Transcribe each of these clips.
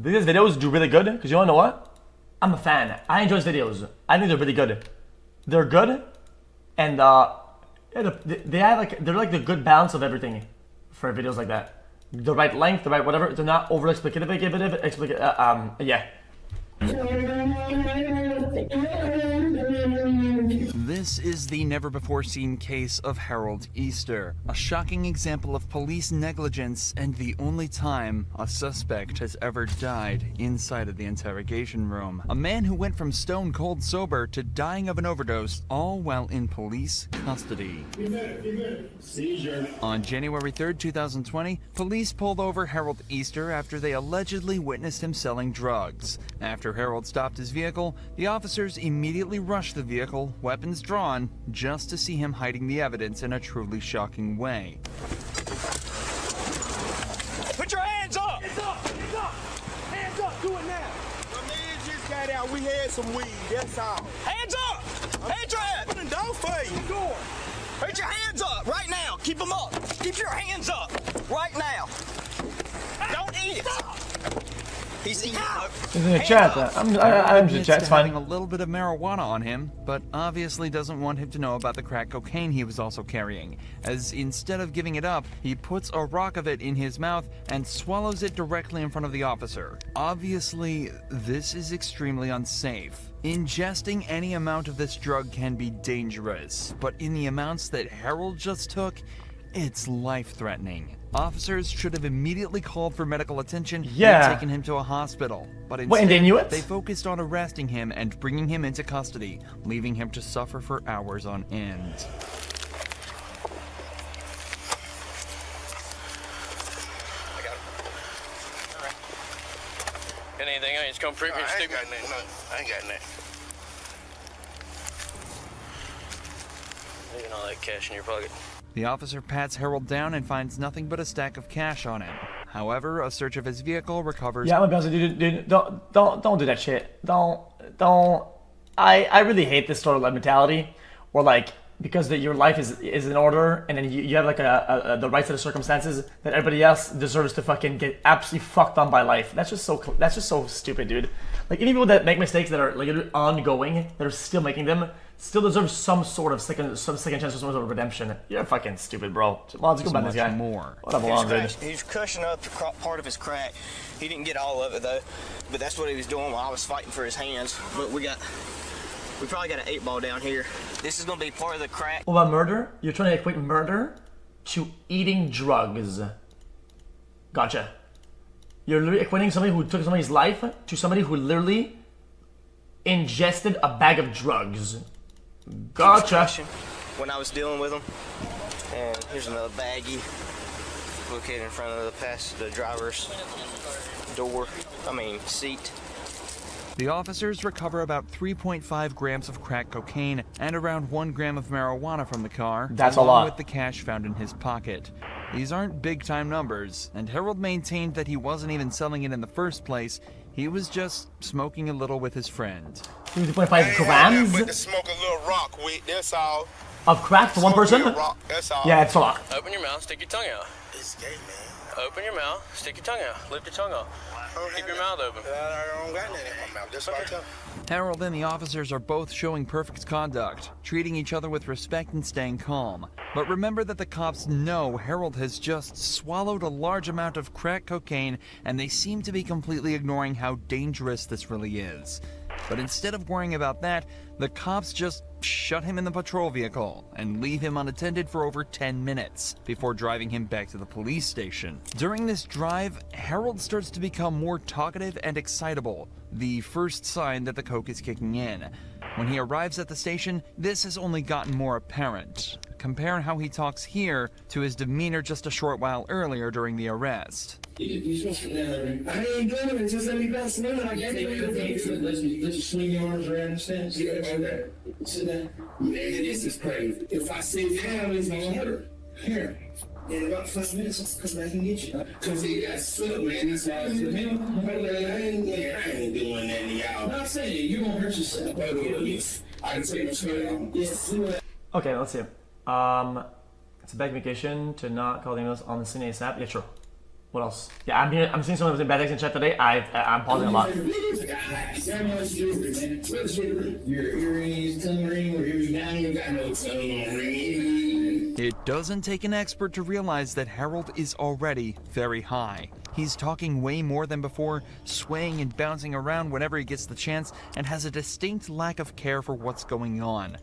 These videos do really good because you wanna know what? I'm a fan. I enjoy his videos. I think they're really good. They're good, and yeah, they have they're like the good balance of everything for videos like that. The right length, the right whatever. They're not over explicative. Yeah. This is the never-before-seen case of Harold Easter, a shocking example of police negligence and the only time a suspect has ever died inside of the interrogation room. A man who went from stone cold sober to dying of an overdose, all while in police custody. On January 3rd, 2020, police pulled over Harold Easter after they allegedly witnessed him selling drugs. After Harold stopped his vehicle, the officers immediately rushed the vehicle, weapons drawn, just to see him hiding the evidence in a truly shocking way. Put your hands up! Hands up! Hands up! Hands up! Do it now! My man just got out. We had some weed. That's all. Hands up! Hands up! Open the door for you. Put your hands up right now. Keep them up. Keep your hands up right now. Don't eat it. He's eating it. He's in the chat. I'm in the chat. It's fine. Having a little bit of marijuana on him, but obviously doesn't want him to know about the crack cocaine he was also carrying, as instead of giving it up, he puts a rock of it in his mouth and swallows it directly in front of the officer. Obviously, this is extremely unsafe. Ingesting any amount of this drug can be dangerous, but in the amounts that Harold just took, it's life-threatening. Officers should have immediately called for medical attention and taken him to a hospital. But instead, they focused on arresting him and bringing him into custody, leaving him to suffer for hours on end. I got him. All right. Got anything on you? Just come prove me stupid. I ain't got nothing. Leaving all that cash in your pocket. The officer pats Harold down and finds nothing but a stack of cash on him. However, a search of his vehicle recovers. Yeah, I'm gonna be honest, dude, don't do that shit. Don't. I really hate this sort of mentality, where like because your life is in order, and then you have like the right set of circumstances that everybody else deserves to fucking get absolutely fucked on by life. That's just so stupid, dude. Like any people that make mistakes that are like ongoing, that are still making them, still deserve some sort of second chance or some sort of redemption. You're fucking stupid, bro. Well, let's go about this guy. What up, long dude? He's crushing up part of his crack. He didn't get all of it though, but that's what he was doing while I was fighting for his hands. But we probably got an 8-ball down here. This is gonna be part of the crack. What about murder? You're trying to equate murder to eating drugs. Gotcha. You're literally equating somebody who took somebody's life to somebody who literally ingested a bag of drugs. Gotcha. When I was dealing with him, and here's another baggie located in front of the driver's door. Seat. The officers recover about 3.5 grams of crack cocaine and around 1 gram of marijuana from the car. That's a lot. Along with the cash found in his pocket. These aren't big-time numbers, and Harold maintained that he wasn't even selling it in the first place. He was just smoking a little with his friend. 3.5 grams? But to smoke a little rock with, that's all. Of crack for one person? Rock, that's all. Yeah, it's a lot. Open your mouth, stick your tongue out. It's gay, man. Open your mouth, stick your tongue out. Lift your tongue out. Keep your mouth open. I don't got nothing in my mouth. That's what I tell. Harold and the officers are both showing perfect conduct, treating each other with respect and staying calm. But remember that the cops know Harold has just swallowed a large amount of crack cocaine, and they seem to be completely ignoring how dangerous this really is. But instead of worrying about that, the cops just shut him in the patrol vehicle and leave him unattended for over 10 minutes before driving him back to the police station. During this drive, Harold starts to become more talkative and excitable, the first sign that the coke is kicking in. When he arrives at the station, this has only gotten more apparent. Compare how he talks here to his demeanor just a short while earlier during the arrest. You supposed to, I ain't doing it, just let me pass it on. I can't take it. Let you swing your arms around and stand. Yeah, okay. Sit down. Man, this is crazy. If I sit down, it's gonna hurt. Here. In about 5 minutes, because I can get you. Because he got stuck, man. He's like, I ain't doing that to y'all. I'm saying, you gonna hurt yourself. I can take my shirt off. Yes. Okay, let's see. It's a bad vacation to not call the emails on the Cine app. Yeah, sure. What else? Yeah, I'm seeing some of the bad things in chat today. I'm pausing a lot. It doesn't take an expert to realize that Harold is already very high. He's talking way more than before, swaying and bouncing around whenever he gets the chance, and has a distinct lack of care for what's going on.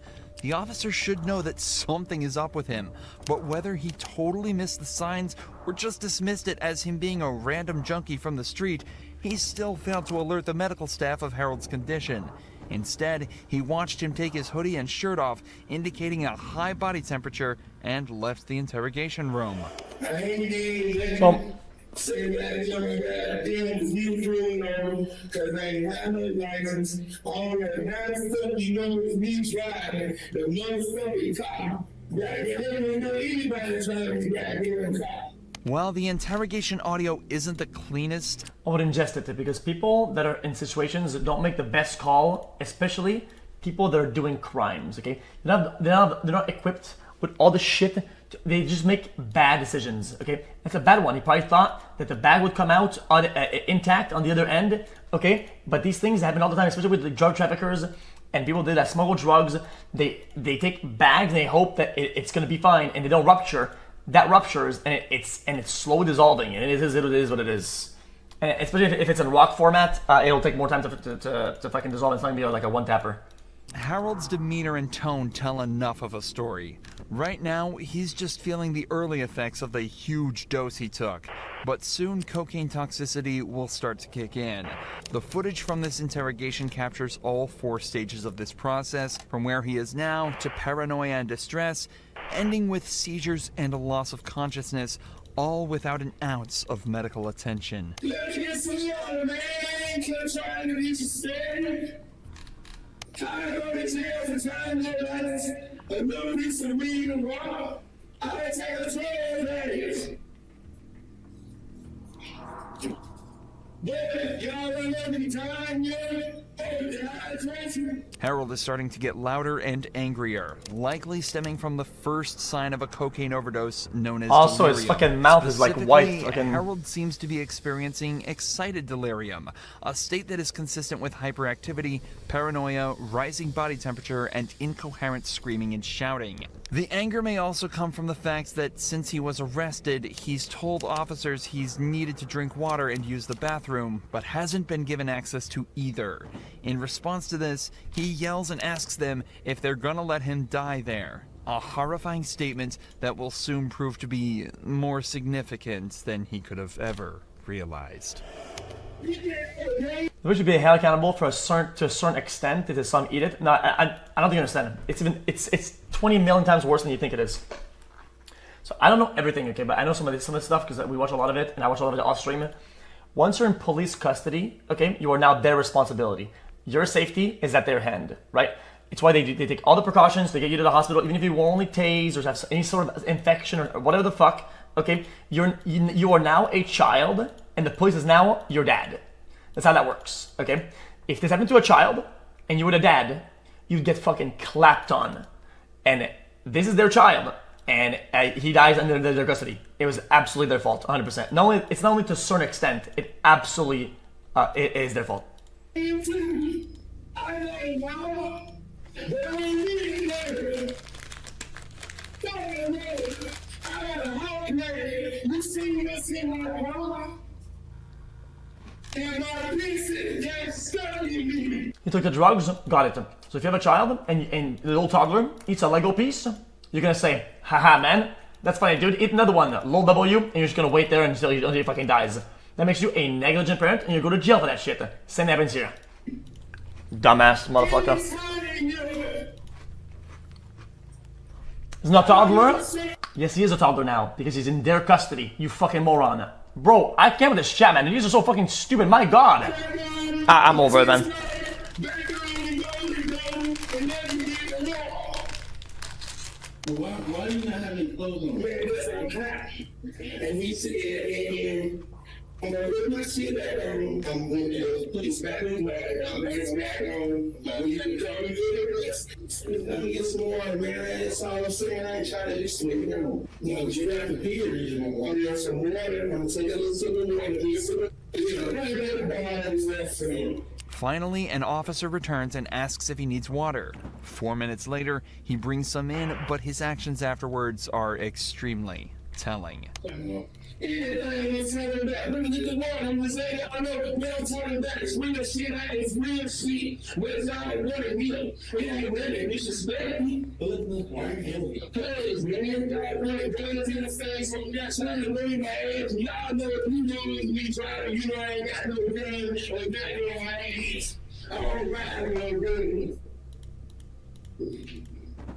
The officer should know that something is up with him, but whether he totally missed the signs or just dismissed it as him being a random junkie from the street, he still failed to alert the medical staff of Harold's condition. Instead, he watched him take his hoodie and shirt off, indicating a high body temperature, and left the interrogation room. While the interrogation audio isn't the cleanest, I would ingest it because people that are in situations that don't make the best call, especially people that are doing crimes, okay? They're not equipped with all the shit. They just make bad decisions, okay? That's a bad one. He probably thought that the bag would come out intact on the other end, okay? But these things happen all the time, especially with the drug traffickers and people that smuggle drugs. They take bags and they hope that it's gonna be fine, and they don't rupture. That ruptures and it's slowly dissolving, and it is what it is. And especially if it's in rock format, it'll take more time to fucking dissolve. It's not gonna be like a one tapper. Harold's demeanor and tone tell enough of a story. Right now, he's just feeling the early effects of the huge dose he took, but soon cocaine toxicity will start to kick in. The footage from this interrogation captures all 4 stages of this process, from where he is now to paranoia and distress, ending with seizures and a loss of consciousness, all without an ounce of medical attention. Harold is starting to get louder and angrier, likely stemming from the first sign of a cocaine overdose known as also delirium. His fucking mouth is like white. Harold seems to be experiencing excited delirium, a state that is consistent with hyperactivity, paranoia, rising body temperature, and incoherent screaming and shouting. The anger may also come from the fact that since he was arrested, he's told officers he's needed to drink water and use the bathroom, but hasn't been given access to either. In response to this, he yells and asks them if they're gonna let him die there. A horrifying statement that will soon prove to be more significant than he could have ever realized. We should be held accountable to a certain extent if his son eat it. No, I don't think you understand. It's 20 million times worse than you think it is. So I don't know everything, okay, but I know some of this stuff because we watch a lot of it, and I watch a lot of it off stream. Once you're in police custody, okay, you are now their responsibility. Your safety is at their hand, right? It's why they take all the precautions to get you to the hospital, even if you will only tase or have any sort of infection or whatever the fuck. Okay, you are now a child, and the police is now your dad. That's how that works. Okay, if this happened to a child and you were the dad, you'd get fucking clapped on, and this is their child, and he dies under their custody. It was absolutely their fault, 100%. It's not only to a certain extent. It absolutely it is their fault. He took the drugs, got it. So if you have a child and the little toddler eats a Lego piece, you're gonna say, haha man, that's funny dude, eat another one, little W, and you're just gonna wait there until he fucking dies. That makes you a negligent parent and you go to jail for that shit. Same happens here. Dumbass motherfucker. He's not a toddler? Yes, he is a toddler now, because he's in their custody, you fucking moron. Bro, I can't with this chat, man. These are so fucking stupid, my god. I'm over it, man. Why do you not have any clothes on? And he said, I'm gonna put my shit back on. I'm gonna put it back in there. I'm gonna back on. You can come and get it. Let me get some water, man. That's all I'm saying. I ain't trying to just swing it on. You know, you have to pee it. You know, I'm gonna some water. I'm gonna take a little sip of water. You know, that's it. Finally, an officer returns and asks if he needs water. 4 minutes later, he brings some in, but his actions afterwards are extremely telling. Anything is telling that. Let me get the water. I'm gonna say that. I know the bell telling that. It's real shit. It's real shit. But it's not really real. It ain't really. Disrespect me. Cause, man, God really guns in the face. I'm not trying to lay my ass. Y'all know if you know it's me trying. You know I ain't got no gun or nothing on my ass. I don't ride no gun.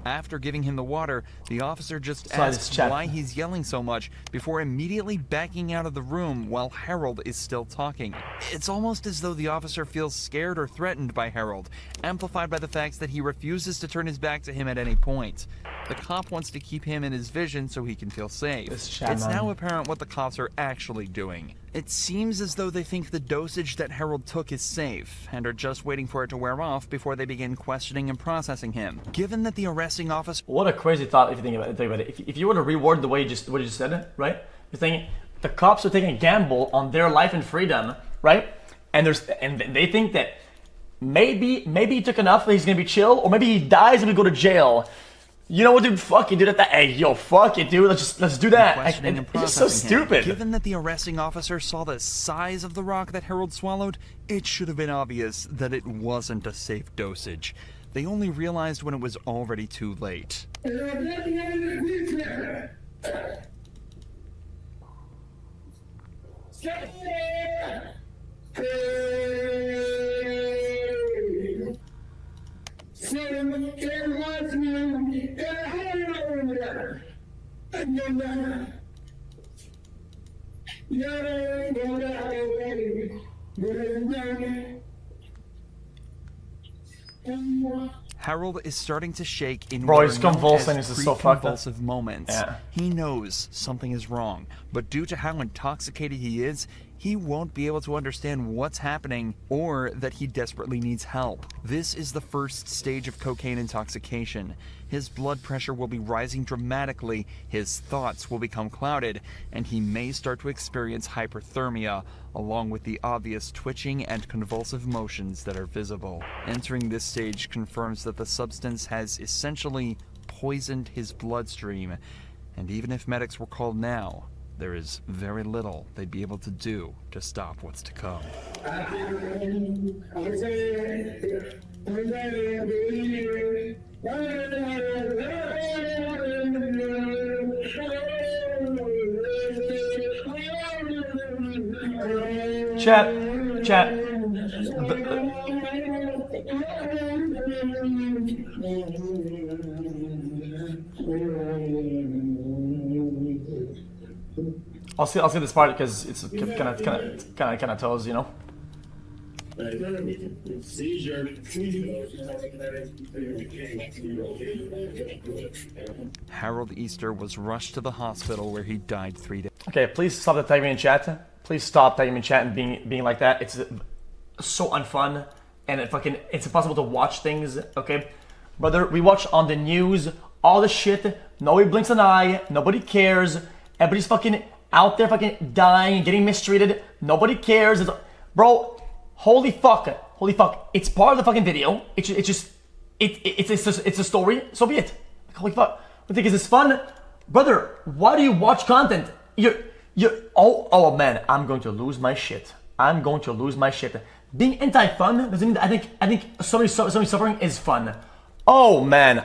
After giving him the water, the officer just Sorry, asks why he's yelling so much before immediately backing out of the room while Harold is still talking. It's almost as though the officer feels scared or threatened by Harold, amplified by the fact that he refuses to turn his back to him at any point. The cop wants to keep him in his vision so he can feel safe. It's now apparent what the cops are actually doing. It seems as though they think the dosage that Harold took is safe, and are just waiting for it to wear off before they begin questioning and processing him. Given that the arresting officer... What a crazy thought if you think about it. If you were to reword the way you just said, right? You're thinking the cops are taking a gamble on their life and freedom, right? And they think that maybe he took enough that he's gonna be chill, or maybe he dies and we go to jail. You know what, dude? Fuck it, dude. Hey, yo, fuck it, dude. Let's do that. And it's just so stupid. Given that the arresting officer saw the size of the rock that Harold swallowed, it should have been obvious that it wasn't a safe dosage. They only realized when it was already too late. Harold is starting to shake in Bro, he's convulsing. This is so fucked up. Convulsive moments. Yeah. He knows something is wrong, but due to how intoxicated he is, he won't be able to understand what's happening or that he desperately needs help. This is the first stage of cocaine intoxication. His blood pressure will be rising dramatically, his thoughts will become clouded, and he may start to experience hyperthermia, along with the obvious twitching and convulsive motions that are visible. Entering this stage confirms that the substance has essentially poisoned his bloodstream, and even if medics were called now, there is very little they'd be able to do to stop what's to come. Chat. I'll see this part because it's kind of tells, you know. Harold Easter was rushed to the hospital where he died 3 days. Okay, please stop the tagging me in chat. Please stop tagging me in chat and being like that. It's so unfun, and it's impossible to watch things. Okay, brother, we watch on the news all the shit. Nobody blinks an eye. Nobody cares. Everybody's fucking out there, fucking dying, getting mistreated. Nobody cares. Bro, holy fuck. It's part of the fucking video. It's a story. So be it. Holy fuck. I think is this fun, brother? Why do you watch content? Oh man, I'm going to lose my shit. Being anti-fun doesn't mean that I think somebody suffering is fun. Oh man,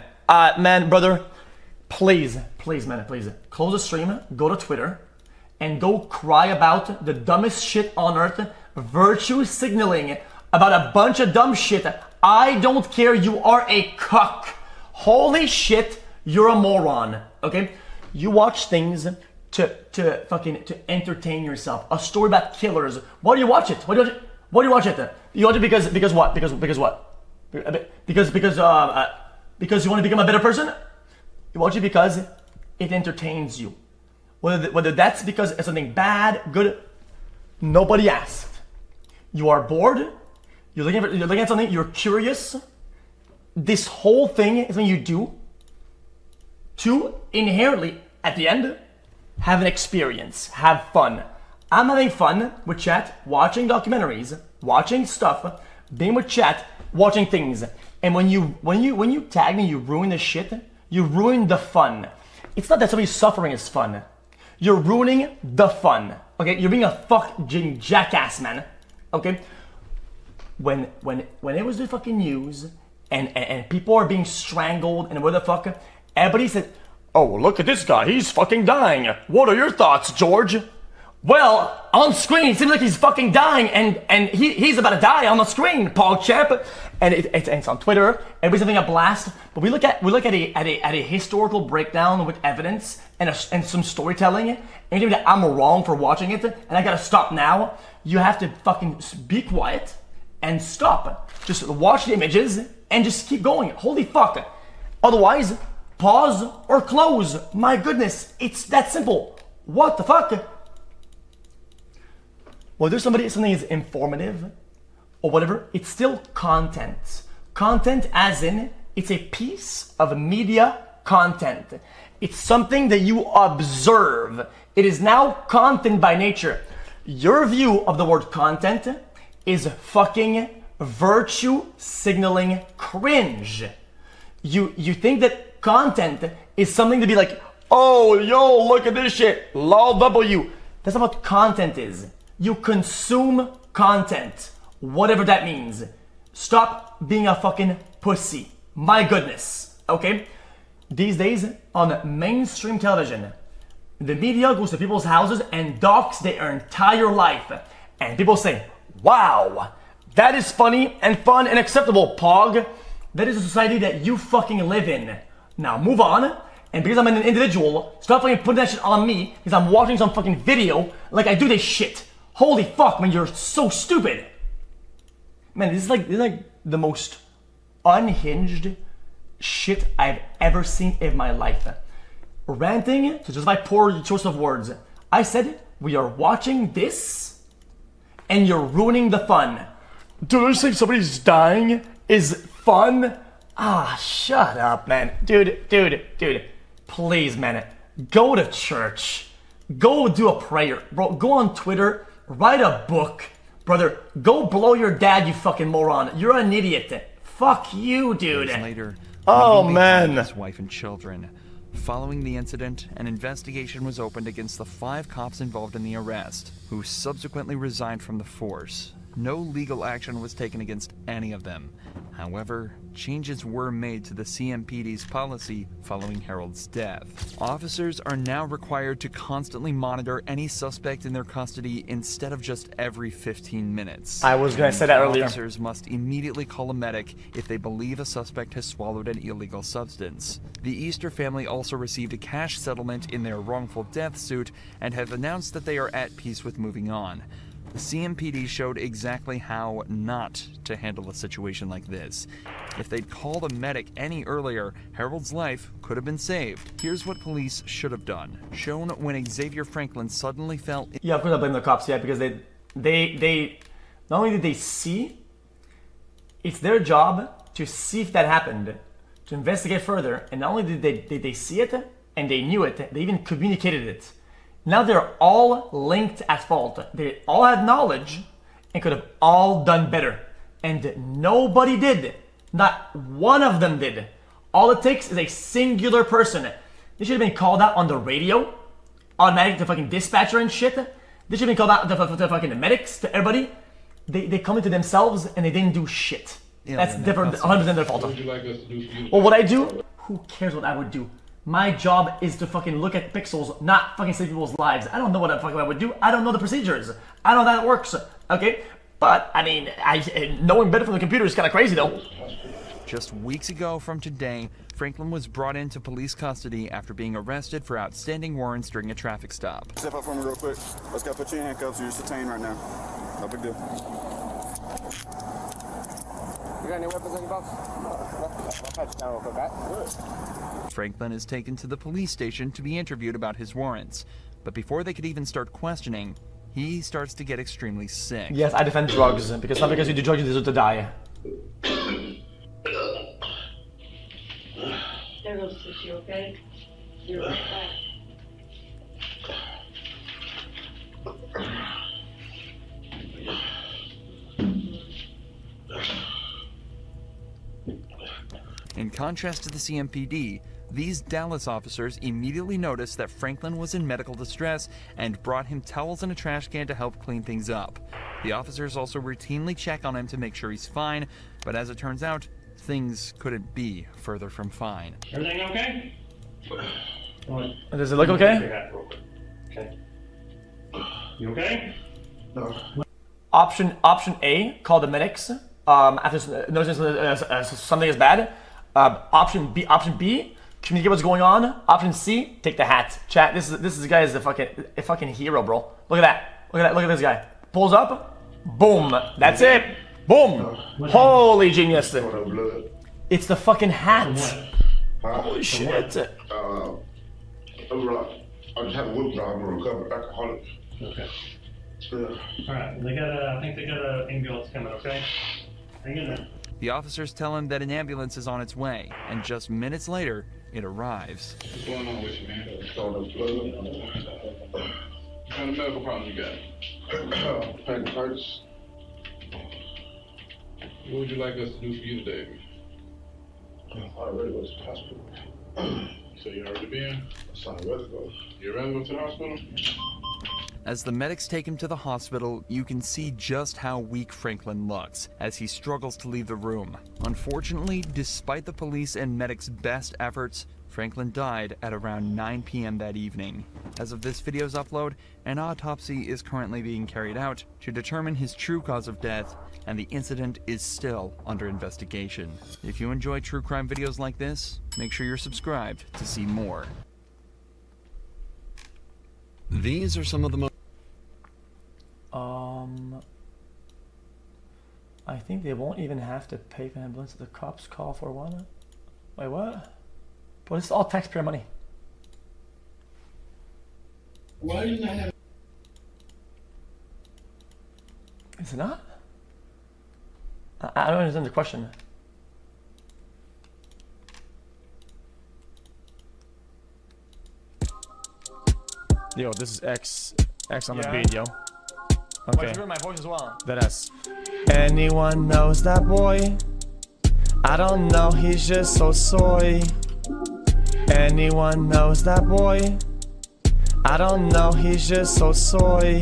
brother, please, close the stream, go to Twitter, and go cry about the dumbest shit on earth, virtue signaling about a bunch of dumb shit. I don't care, you are a cuck. Holy shit, you're a moron, okay? You watch things to entertain yourself. A story about killers. Why do you watch it? You watch it because what? Because what? Because you want to become a better person? You watch it because it entertains you. Whether that's because it's something bad, good. Nobody asked. You are bored. You're looking at something. You're curious. This whole thing is something you do to inherently, at the end, have an experience, have fun. I'm having fun with chat, watching documentaries, watching stuff, being with chat, watching things. And when you tag me, you ruin the shit. You ruin the fun. It's not that somebody's suffering is fun. You're ruining the fun. Okay, you're being a fucking jackass, man. Okay. When it was the fucking news and people are being strangled and what the fuck, everybody said, "Oh, look at this guy, he's fucking dying. What are your thoughts, George?" Well, on screen, it seems like he's fucking dying, and he's about to die on the screen, Paul Champ. And it's on Twitter. Everybody's having a blast. But we look at a historical breakdown with evidence and some storytelling. And you tell me that I'm wrong for watching it, and I gotta stop now. You have to fucking be quiet and stop. Just watch the images and just keep going. Holy fuck. Otherwise, pause or close. My goodness, it's that simple. What the fuck? Whether something is informative or whatever, it's still content. Content as in, it's a piece of media content. It's something that you observe. It is now content by nature. Your view of the word content is fucking virtue signaling cringe. You think that content is something to be like, "Oh, yo, look at this shit, lol W." That's not what content is. You consume content, whatever that means. Stop being a fucking pussy. My goodness, okay? These days, on mainstream television, the media goes to people's houses and docs their entire life. And people say, "Wow, that is funny and fun and acceptable, Pog. That is a society that you fucking live in. Now move on. And because I'm an individual, stop fucking putting that shit on me because I'm watching some fucking video like I do this shit. Holy fuck, man, you're so stupid." Man, this is like the most unhinged shit I've ever seen in my life. Ranting to justify poor choice of words. I said, we are watching this and you're ruining the fun. Dude, I just think somebody's dying is fun? Ah, shut up, man. Dude. Please, man. Go to church. Go do a prayer. Bro, go on Twitter. Write a book. Brother, go blow your dad, you fucking moron. You're an idiot. Fuck you, dude. Days later, Oh, Levy man. beheaded his wife and children. Following the incident, an investigation was opened against the 5 cops involved in the arrest, who subsequently resigned from the force. No legal action was taken against any of them. However, changes were made to the CMPD's policy following Harold's death. Officers are now required to constantly monitor any suspect in their custody instead of just every 15 minutes. I was gonna say that earlier. Officers must immediately call a medic if they believe a suspect has swallowed an illegal substance. The Easter family also received a cash settlement in their wrongful death suit and have announced that they are at peace with moving on. The CMPD showed exactly how not to handle a situation like this. If they'd called a medic any earlier, Harold's life could have been saved. Here's what police should have done. Shown when Xavier Franklin suddenly fell... Yeah, of course I blame the cops, yeah, because they not only did they see, it's their job to see if that happened, to investigate further, and not only did they see it, and they knew it, they even communicated it. Now they're all linked at fault. They all had knowledge and could have all done better. And nobody did. Not one of them did. All it takes is a singular person. They should have been called out on the radio, automatic to fucking dispatcher and shit. They should have been called out to fucking medics, to everybody. They come into themselves and they didn't do shit. Yeah, That's different, 100% their fault. What would you like us to do for you? Well, what I do, who cares what I would do? My job is to fucking look at pixels, not fucking save people's lives. I don't know what the fuck I would do. I don't know the procedures. I don't know how that works, okay? But, I mean, knowing better from the computer is kind of crazy, though. Just weeks ago from today, Franklin was brought into police custody after being arrested for outstanding warrants during a traffic stop. Step up for me real quick. Let's go put you in handcuffs. You're detained right now. No big deal. You got any weapons on your box? I'll patch you down real quick, right? Franklin is taken to the police station to be interviewed about his warrants. But before they could even start questioning, he starts to get extremely sick. Yes, I defend drugs, because not because you do drugs you deserve to die. There goes Sushi, okay? You're right back. In contrast to the CMPD, these Dallas officers immediately noticed that Franklin was in medical distress and brought him towels and a trash can to help clean things up. The officers also routinely check on him to make sure he's fine, but as it turns out, things couldn't be further from fine. Everything okay? Does it look okay? Okay. You okay? No. Option A, call the medics. After noticing something is bad. Option B, communicate what's going on. Option C, take the hat. Chat. This guy is a fucking hero, bro. Look at that. Look at this guy. Pulls up. Boom. That's it. Boom. Holy genius. It's the fucking hat. Holy shit. I just have a whip job. I'm a recovered alcoholic. Okay. Yeah. Alright, I think they got an ambulance coming, okay? Hang in there. The officers tell him that an ambulance is on its way, and just minutes later, it arrives. What's going on with you, man? What kind of medical problem you got? Pancreatitis. What would you like us to do for you today? I already went to the hospital. So you already been? So I'd rather go. You'd rather go to the hospital? As the medics take him to the hospital, you can see just how weak Franklin looks as he struggles to leave the room. Unfortunately, despite the police and medics' best efforts, Franklin died at around 9 p.m. that evening. As of this video's upload, an autopsy is currently being carried out to determine his true cause of death, and the incident is still under investigation. If you enjoy true crime videos like this, make sure you're subscribed to see more. These are some of the most I think they won't even have to pay for an ambulance if the cops call for one. Wait, what? But it's all taxpayer money. Why do you not have... Is it not? I don't understand the question. Yo, this is X on the beat, yo. Okay. Wait, you heard my voice as well. That ass. Anyone knows that boy? I don't know, he's just so soy. Anyone knows that boy? I don't know, he's just so soy.